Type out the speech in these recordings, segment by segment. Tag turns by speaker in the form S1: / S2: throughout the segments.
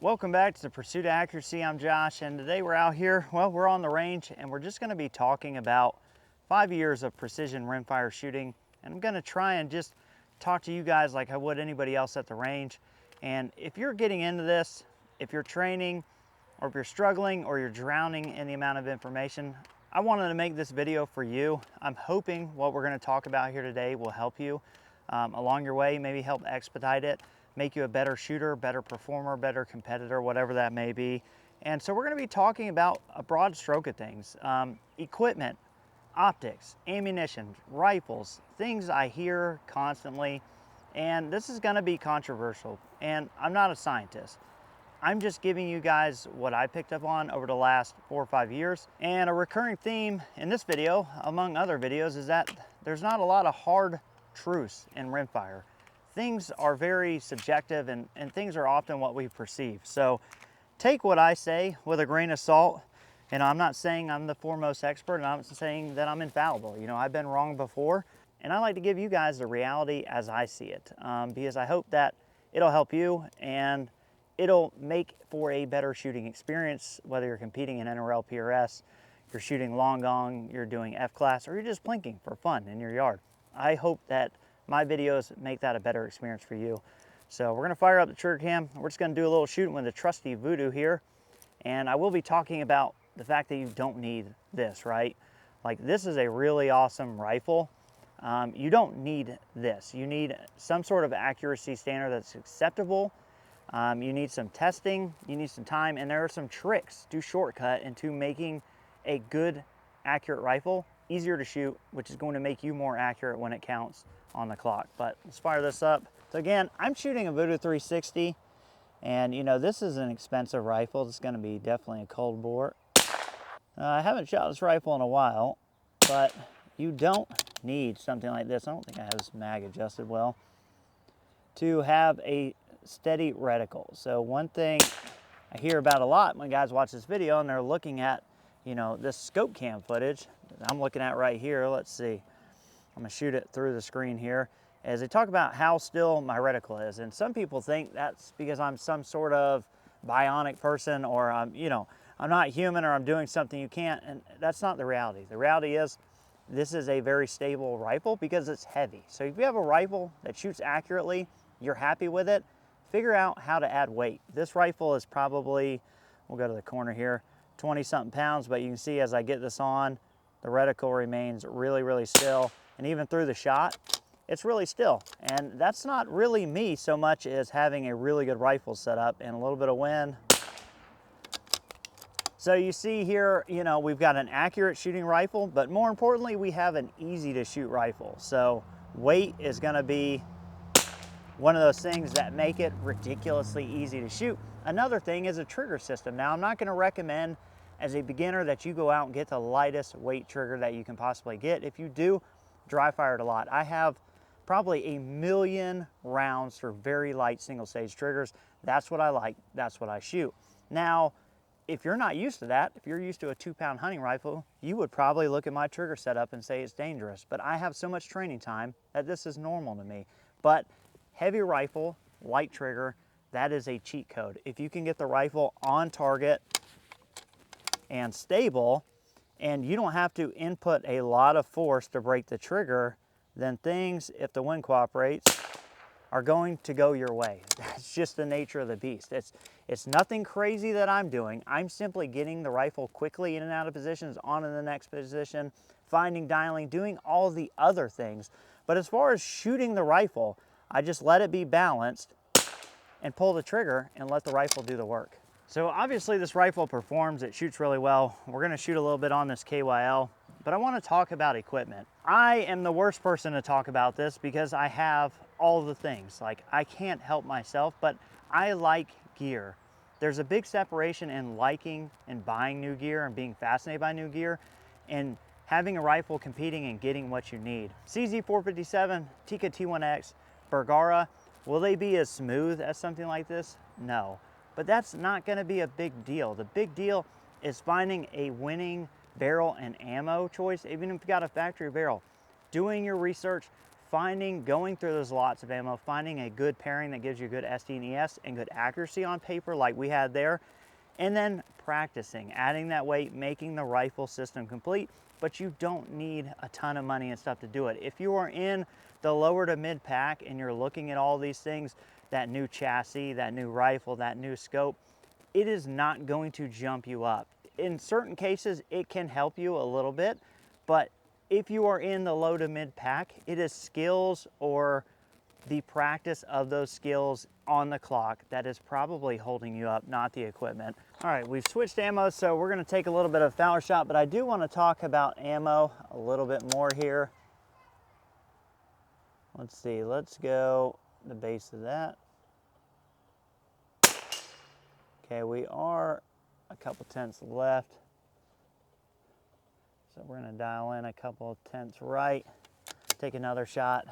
S1: Welcome back to the Pursuit of Accuracy. I'm Josh, and today we're out here, well, we're on the range, and we're just going to be talking about 5 years of precision rimfire shooting. And I'm going to try and just talk to you guys like I would anybody else at the range. And if you're getting into this, if you're training, or if you're struggling, or you're drowning in the amount of information, I wanted to make this video for you. I'm hoping what we're going to talk about here today will help you along your way, maybe help expedite it, make you a better shooter, better performer, better competitor, whatever that may be. And so we're going to be talking about a broad stroke of things. Equipment, optics, ammunition, rifles, things I hear constantly. And this is going to be controversial. And I'm not a scientist. I'm just giving you guys what I picked up on over the last 4 or 5 years. And a recurring theme in this video, among other videos, is that there's not a lot of hard truths in rimfire. Things are very subjective, and things are often what we perceive. So take what I say with a grain of salt. And I'm not saying I'm the foremost expert, and I'm not saying that I'm infallible. You know, I've been wrong before, and I like to give you guys the reality as I see it, because I hope that it'll help you and it'll make for a better shooting experience, whether you're competing in NRL, PRS, you're shooting long gong, you're doing F-class, or you're just plinking for fun in your yard. I hope that my videos make that a better experience for you. So we're gonna fire up the trigger cam. We're just gonna do a little shooting with the trusty Voodoo here. And I will be talking about the fact that you don't need this, right? Like, this is a really awesome rifle. You don't need this. You need some sort of accuracy standard that's acceptable. You need some testing, you need some time, and there are some tricks to shortcut into making a good, accurate rifle easier to shoot, which is going to make you more accurate when it counts on the clock. But let's fire this up. So again, I'm shooting a Voodoo 360, and you know, this is an expensive rifle. It's going to be definitely a cold bore. I haven't shot this rifle in a while, but you don't need something like this. I don't think I have this mag adjusted well, to have a steady reticle. So one thing I hear about a lot when guys watch this video and they're looking at, you know, this scope cam footage that I'm looking at right here. Let's see. I'm gonna shoot it through the screen here, as they talk about how still my reticle is. And some people think that's because I'm some sort of bionic person, or I'm, you know, I'm not human, or I'm doing something you can't, and that's not the reality. The reality is this is a very stable rifle because it's heavy. So if you have a rifle that shoots accurately, you're happy with it, figure out how to add weight. This rifle is probably, we'll go to the corner here, 20 something pounds, but you can see as I get this on, the reticle remains really, really still. And even through the shot, it's really still. And that's not really me so much as having a really good rifle set up and a little bit of wind. So you see here, you know, we've got an accurate shooting rifle, but more importantly, we have an easy to shoot rifle. So weight is gonna be one of those things that make it ridiculously easy to shoot. Another thing is a trigger system. Now, I'm not gonna recommend as a beginner that you go out and get the lightest weight trigger that you can possibly get. If you do, dry fire it a lot. I have probably 1,000,000 rounds for very light single stage triggers. That's what I like, that's what I shoot. Now, if you're not used to that, if you're used to a 2-pound hunting rifle, you would probably look at my trigger setup and say it's dangerous. But I have so much training time that this is normal to me. But heavy rifle, light trigger, that is a cheat code. If you can get the rifle on target and stable, and you don't have to input a lot of force to break the trigger, then things, if the wind cooperates, are going to go your way. That's just the nature of the beast. It's nothing crazy that I'm doing. I'm simply getting the rifle quickly in and out of positions, on in the next position, finding, dialing, doing all the other things. But as far as shooting the rifle, I just let it be balanced and pull the trigger and let the rifle do the work. So obviously this rifle performs, it shoots really well. We're gonna shoot a little bit on this KYL, but I wanna talk about equipment. I am the worst person to talk about this because I have all the things. Like, I can't help myself, but I like gear. There's a big separation in liking and buying new gear and being fascinated by new gear, and having a rifle competing and getting what you need. CZ457, Tikka T1X, Bergara, will they be as smooth as something like this? No. But that's not gonna be a big deal. The big deal is finding a winning barrel and ammo choice, even if you got a factory barrel. Doing your research, going through those lots of ammo, finding a good pairing that gives you good SD and ES and good accuracy on paper like we had there, and then practicing, adding that weight, making the rifle system complete. But you don't need a ton of money and stuff to do it. If you are in the lower to mid pack and you're looking at all these things, that new chassis, that new rifle, that new scope, it is not going to jump you up. In certain cases, it can help you a little bit, but if you are in the low to mid pack, it is skills or the practice of those skills on the clock that is probably holding you up, not the equipment. All right, we've switched ammo, so we're gonna take a little bit of Fowler shot, but I do wanna talk about ammo a little bit more here. Let's see, let's go the base of that. Okay, we are a couple tenths left. So we're gonna dial in a couple of tenths right, take another shot.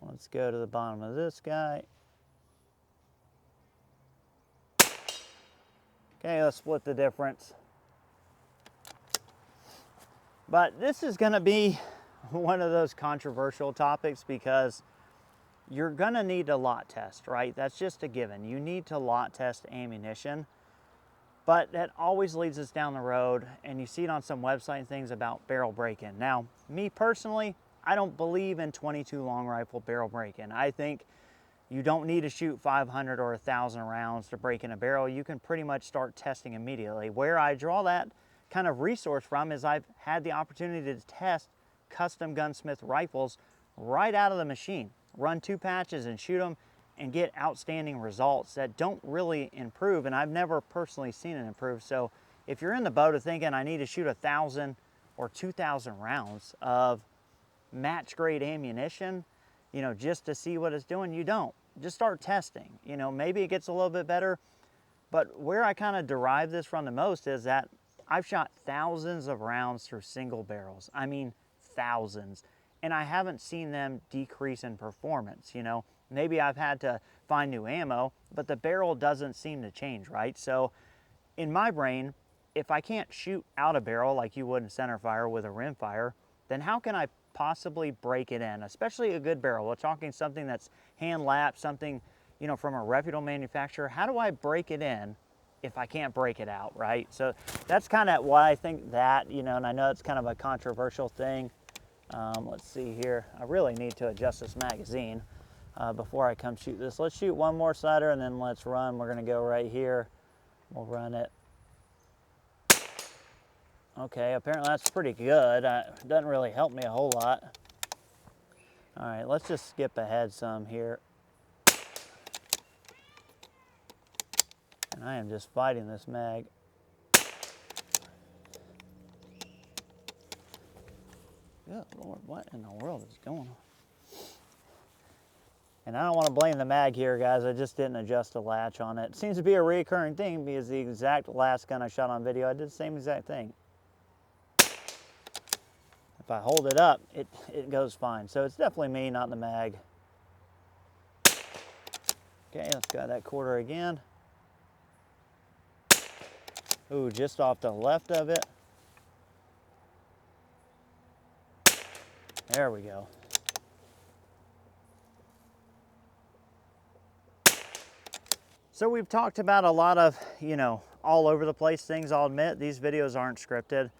S1: Let's go to the bottom of this guy. Okay, let's split the difference. But this is gonna be one of those controversial topics because you're gonna need a lot test, right? That's just a given. You need to lot test ammunition, but that always leads us down the road, and you see it on some website and things about barrel break-in. Now, me personally, I don't believe in 22 long rifle barrel break-in. I think you don't need to shoot 500 or 1,000 rounds to break in a barrel. You can pretty much start testing immediately. Where I draw that kind of resource from is I've had the opportunity to test custom gunsmith rifles right out of the machine, run 2 patches and shoot them and get outstanding results that don't really improve, and I've never personally seen it improve. So if you're in the boat of thinking I need to shoot 1,000 or 2,000 rounds of match grade ammunition, you know, just to see what it's doing, you don't. Just start testing. You know, maybe it gets a little bit better, but where I kind of derive this from the most is that I've shot thousands of rounds through single barrels. I mean, thousands. And I haven't seen them decrease in performance. You know, maybe I've had to find new ammo, but the barrel doesn't seem to change, right? So in my brain, if I can't shoot out a barrel like you would in center fire with a rimfire, then how can I possibly break it in, especially a good barrel? We're talking something that's hand lapped, something, you know, from a reputable manufacturer. How do I break it in if I can't break it out, right? So that's kind of why I think that, you know, and I know it's kind of a controversial thing. Let's see here. I really need to adjust this magazine before I come shoot this. Let's shoot one more sider and then let's run. We're gonna go right here. We'll run it. Okay, apparently that's pretty good. It doesn't really help me a whole lot. All right, let's just skip ahead some here. And I am just fighting this mag. Good Lord, what in the world is going on? And I don't want to blame the mag here, guys. I just didn't adjust the latch on it. It seems to be a recurring thing because the exact last gun I shot on video, I did the same exact thing. If I hold it up, it goes fine. So it's definitely me, not the mag. Okay, let's go that quarter again. Ooh, just off the left of it. There we go. So we've talked about a lot of, you know, all over the place things. I'll admit these videos aren't scripted.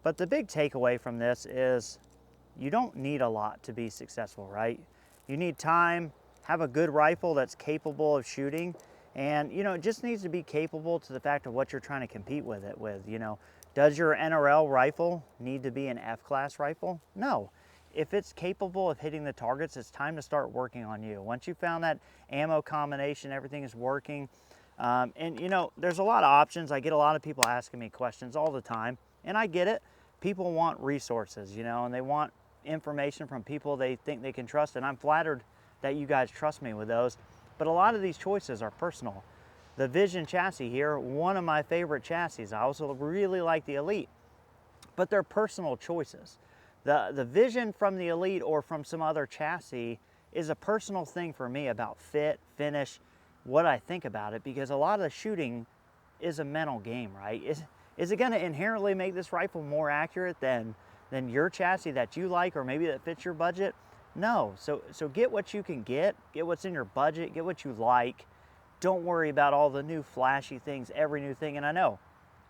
S1: But the big takeaway from this is you don't need a lot to be successful, right? You need time, have a good rifle that's capable of shooting, and, you know, it just needs to be capable to the fact of what you're trying to compete with it with. You know, does your NRL rifle need to be an F-class rifle? No. If it's capable of hitting the targets, it's time to start working on you. Once you found that ammo combination, everything is working. And, you know, there's a lot of options. I get a lot of people asking me questions all the time, and I get it. People want resources, you know, and they want information from people they think they can trust, and I'm flattered that you guys trust me with those. But a lot of these choices are personal. The Vision chassis here, one of my favorite chassis. I also really like the Elite, but they're personal choices. The Vision from the Elite or from some other chassis is a personal thing for me about fit, finish, what I think about it, because a lot of the shooting is a mental game, right? Is it going to inherently make this rifle more accurate than than your chassis that you like or maybe that fits your budget? No. So get what you can get what's in your budget, get what you like. Don't worry about all the new flashy things, every new thing. And I know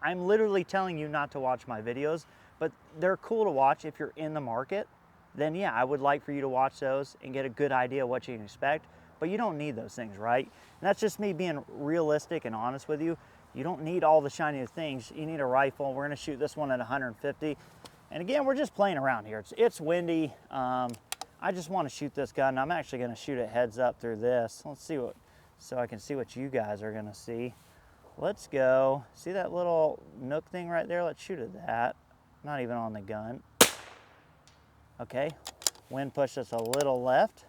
S1: I'm literally telling you not to watch my videos, but they're cool to watch if you're in the market. Then yeah, I would like for you to watch those and get a good idea of what you can expect, but you don't need those things, right? And that's just me being realistic and honest with you. You don't need all the shiny new things. You need a rifle. We're gonna shoot this one at 150. And again, we're just playing around here. It's windy. I just wanna shoot this gun. I'm actually gonna shoot it heads up through this. Let's see so I can see what you guys are gonna see. Let's go. See that little nook thing right there? Let's shoot at that. Not even on the gun. Okay, wind pushed us a little left.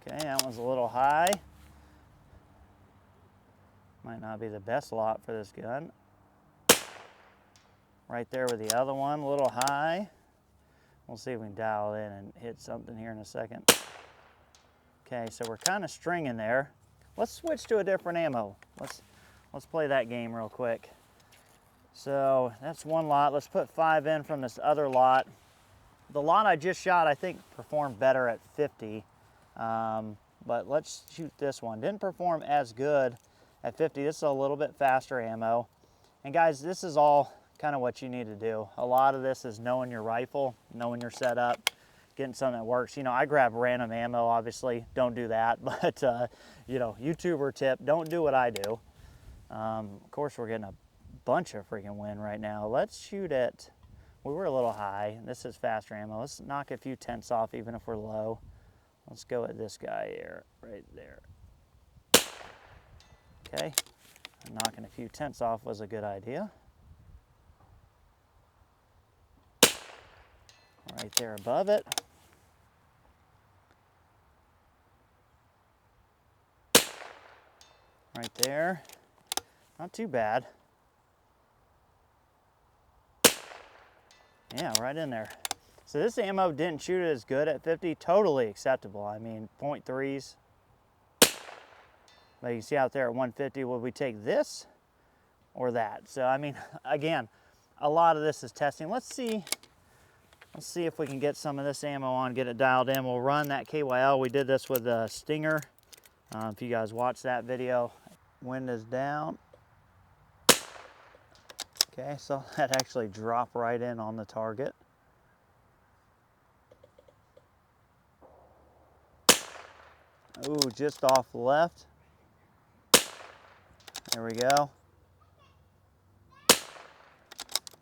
S1: Okay, that one's a little high. Might not be the best lot for this gun. Right there with the other one, a little high. We'll see if we can dial it in and hit something here in a second. Okay, so we're kind of stringing there. Let's switch to a different ammo. Let's play that game real quick. So that's one lot. Let's put 5 in from this other lot. The lot I just shot, I think, performed better at 50. But let's shoot this one. Didn't perform as good at 50. This is a little bit faster ammo. And guys, this is all kind of what you need to do. A lot of this is knowing your rifle, knowing your setup, getting something that works. You know, I grab random ammo, obviously. Don't do that. But, you know, YouTuber tip, don't do what I do. Of course, we're getting a bunch of freaking wind right now. Let's shoot it. We were a little high. This is faster ammo. Let's knock a few tenths off even if we're low. Let's go at this guy here, right there. Okay, knocking a few tenths off was a good idea. Right there above it. Right there. Not too bad. Yeah, right in there. So this ammo didn't shoot it as good at 50. Totally acceptable. I mean, .3s. But you can see out there at 150, would we take this or that? So, I mean, again, a lot of this is testing. Let's see if we can get some of this ammo on, get it dialed in. We'll run that KYL. We did this with a Stinger. If you guys watched that video, wind is down. Okay, so that actually dropped right in on the target. Ooh, just off left. There we go.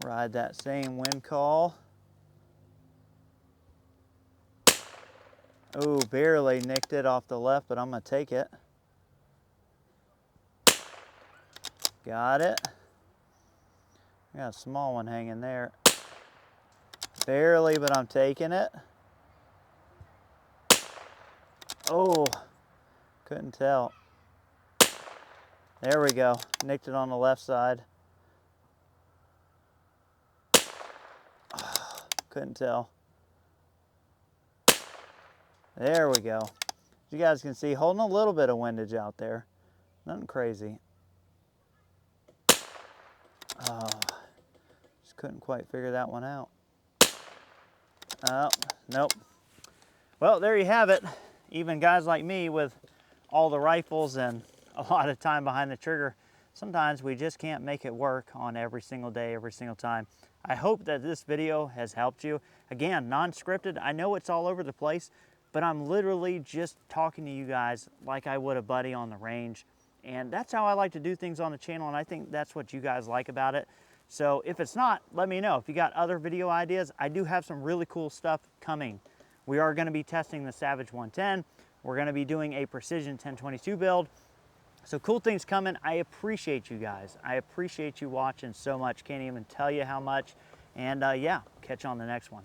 S1: Ride that same wind call. Ooh, barely nicked it off the left, but I'm gonna take it. Got it. Got a small one hanging there. Barely, but I'm taking it. Oh, couldn't tell. There we go. Nicked it on the left side. Oh, couldn't tell. There we go. As you guys can see, holding a little bit of windage out there. Nothing crazy. Oh, just couldn't quite figure that one out. Oh, nope. Well, there you have it. Even guys like me with all the rifles and a lot of time behind the trigger, sometimes we just can't make it work on every single day, every single time. I hope that this video has helped you. Again, non-scripted. I know it's all over the place, but I'm literally just talking to you guys like I would a buddy on the range. And that's how I like to do things on the channel, and I think that's what you guys like about it. So if it's not, let me know. If you got other video ideas, I do have some really cool stuff coming. We are gonna be testing the Savage 110. We're gonna be doing a Precision 1022 build. So cool things coming. I appreciate you guys. I appreciate you watching so much. Can't even tell you how much. And yeah, catch you on the next one.